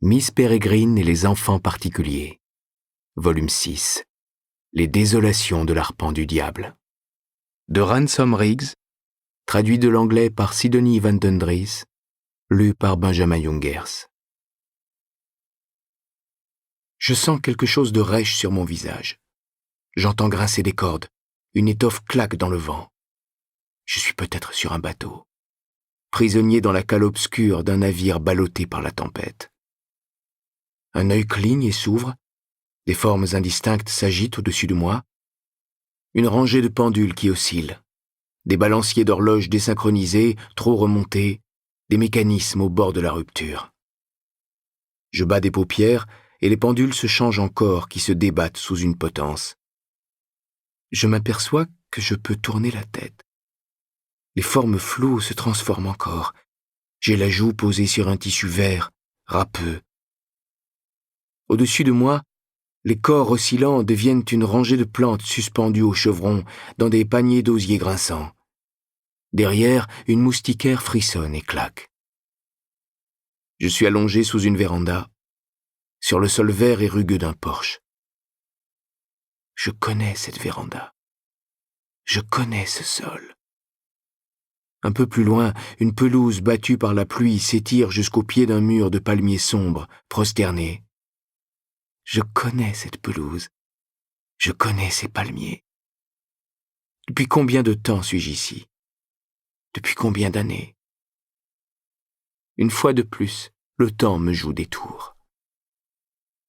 Miss Peregrine et les enfants particuliers. Volume 6. Les désolations de l'arpent du diable. De Ransom Riggs, traduit de l'anglais par Sidonie Van den Dries, lu par Benjamin Jungers. Je sens quelque chose de rêche sur mon visage. J'entends grincer des cordes. Une étoffe claque dans le vent. Je suis peut-être sur un bateau, prisonnier dans la cale obscure d'un navire ballotté par la tempête. Un œil cligne et s'ouvre, des formes indistinctes s'agitent au-dessus de moi, une rangée de pendules qui oscillent, des balanciers d'horloges désynchronisés, trop remontés, des mécanismes au bord de la rupture. Je bats des paupières et les pendules se changent en corps qui se débattent sous une potence. Je m'aperçois que je peux tourner la tête. Les formes floues se transforment encore. J'ai la joue posée sur un tissu vert, râpeux. Au-dessus de moi, les corps oscillants deviennent une rangée de plantes suspendues au chevron dans des paniers d'osier grinçants. Derrière, une moustiquaire frissonne et claque. Je suis allongé sous une véranda, sur le sol vert et rugueux d'un porche. Je connais cette véranda. Je connais ce sol. Un peu plus loin, une pelouse battue par la pluie s'étire jusqu'au pied d'un mur de palmiers sombres, prosternés. Je connais cette pelouse. Je connais ces palmiers. Depuis combien de temps suis-je ici? Depuis combien d'années? Une fois de plus, le temps me joue des tours.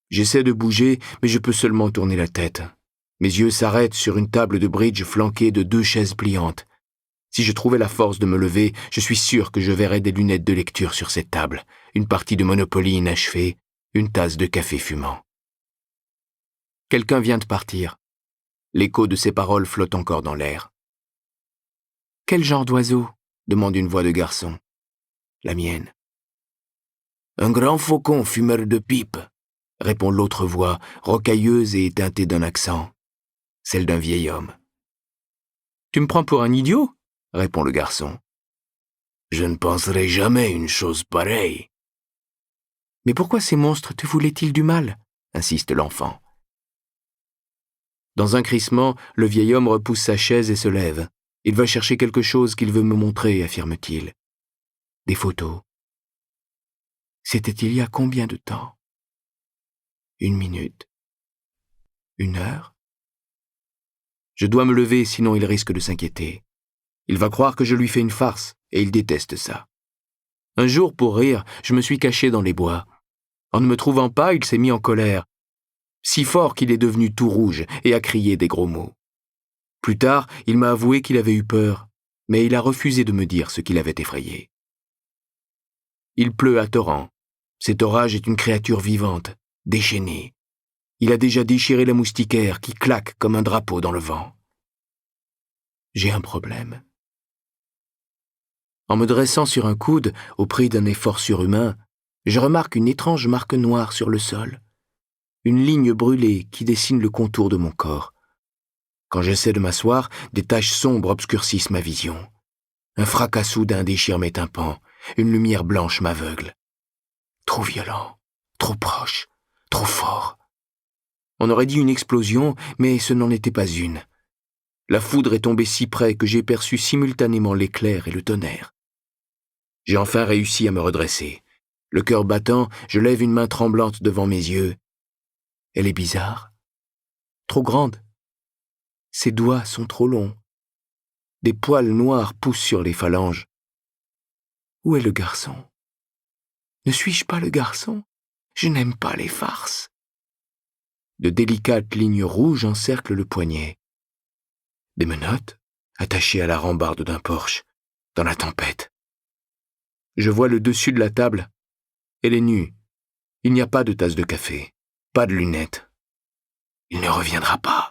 J'essaie de bouger, mais je peux seulement tourner la tête. Mes yeux s'arrêtent sur une table de bridge flanquée de 2 chaises pliantes. Si je trouvais la force de me lever, je suis sûr que je verrais des lunettes de lecture sur cette table, une partie de Monopoly inachevée, une tasse de café fumant. Quelqu'un vient de partir. L'écho de ses paroles flotte encore dans l'air. « Quel genre d'oiseau ?» demande une voix de garçon. La mienne. « Un grand faucon fumeur de pipe », répond l'autre voix, rocailleuse et teintée d'un accent. Celle d'un vieil homme. « Tu me prends pour un idiot ?» répond le garçon. « Je ne penserai jamais une chose pareille. »« Mais pourquoi ces monstres te voulaient-ils du mal ?» insiste l'enfant. Dans un crissement, le vieil homme repousse sa chaise et se lève. Il va chercher quelque chose qu'il veut me montrer, affirme-t-il. Des photos. C'était il y a combien de temps? 1 minute? 1 heure? Je dois me lever, sinon il risque de s'inquiéter. Il va croire que je lui fais une farce, et il déteste ça. Un jour, pour rire, je me suis caché dans les bois. En ne me trouvant pas, il s'est mis en colère, si fort qu'il est devenu tout rouge et a crié des gros mots. Plus tard, il m'a avoué qu'il avait eu peur, mais il a refusé de me dire ce qui l'avait effrayé. Il pleut à torrents. Cet orage est une créature vivante, déchaînée. Il a déjà déchiré la moustiquaire qui claque comme un drapeau dans le vent. J'ai un problème. En me dressant sur un coude, au prix d'un effort surhumain, je remarque une étrange marque noire sur le sol. Une ligne brûlée qui dessine le contour de mon corps. Quand j'essaie de m'asseoir, des taches sombres obscurcissent ma vision. Un fracas soudain déchire mes tympans, une lumière blanche m'aveugle. Trop violent, trop proche, trop fort. On aurait dit une explosion, mais ce n'en était pas une. La foudre est tombée si près que j'ai perçu simultanément l'éclair et le tonnerre. J'ai enfin réussi à me redresser. Le cœur battant, je lève une main tremblante devant mes yeux. Elle est bizarre, trop grande. Ses doigts sont trop longs. Des poils noirs poussent sur les phalanges. Où est le garçon? Ne suis-je pas le garçon? Je n'aime pas les farces. De délicates lignes rouges encerclent le poignet. Des menottes, attachées à la rambarde d'un porche, dans la tempête. Je vois le dessus de la table. Elle est nue. Il n'y a pas de tasse de café. Pas de lunettes. Il ne reviendra pas.